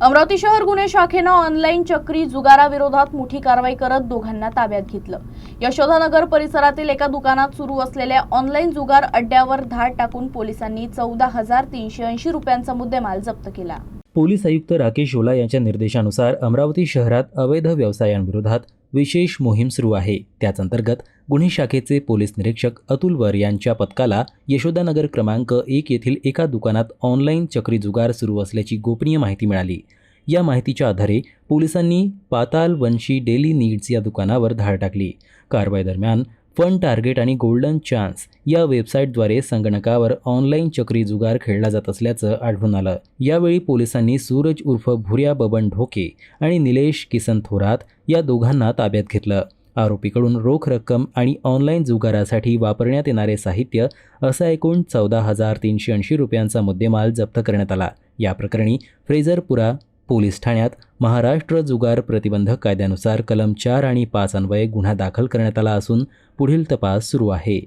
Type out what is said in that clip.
अमरावती शहर गुन्हे शाखेनं ऑनलाईन चक्री जुगाराविरोधात मोठी कारवाई करत दोघांना ताब्यात घेतलं। यशोदानगर परिसरातील एका दुकानात सुरू असलेल्या ऑनलाईन जुगार अड्ड्यावर धाड टाकून पोलिसांनी 14,380 रुपयांचा मुद्देमाल जप्त केला। पोलीस आयुक्त राकेश ओला यांच्या निर्देशानुसार अमरावती शहरात अवैध व्यवसायांविरोधात विशेष मोहीम सुरू आहे। त्याच अंतर्गत गुन्हे शाखेचे पोलीस निरीक्षक अतुल वर यांच्या पथकाला यशोदानगर क्रमांक 1 येथील एका दुकानात ऑनलाईन चक्री जुगार सुरू असल्याची गोपनीय माहिती मिळाली। या माहितीच्या आधारे पोलिसांनी पाताल वंशी डेली नीड्स या दुकानावर धाड टाकली। कारवाई दरम्यान फन टार्गेट आणि गोल्डन चान्स या वेबसाईटद्वारे संगणकावर ऑनलाईन चक्री जुगार खेळला जात असल्याचं आढळून आलं। यावेळी पोलिसांनी सूरज उर्फ भुर्या बबन ढोके आणि निलेश किसन थोरात या दोघांना ताब्यात घेतलं। आरोपीकडून रोख रक्कम आणि ऑनलाईन जुगारासाठी वापरण्यात येणारे साहित्य असा एकूण 14,380 रुपयांचा मुद्देमाल जप्त करण्यात आला। या प्रकरणी फ्रेझरपुरा पोलीस ठाण्यात महाराष्ट्र जुगार प्रतिबंधक कायद्यानुसार कलम 4 आणि 5 अन्वये गुन्हा दाखल करण्यात आला असून पुढील तपास सुरू आहे।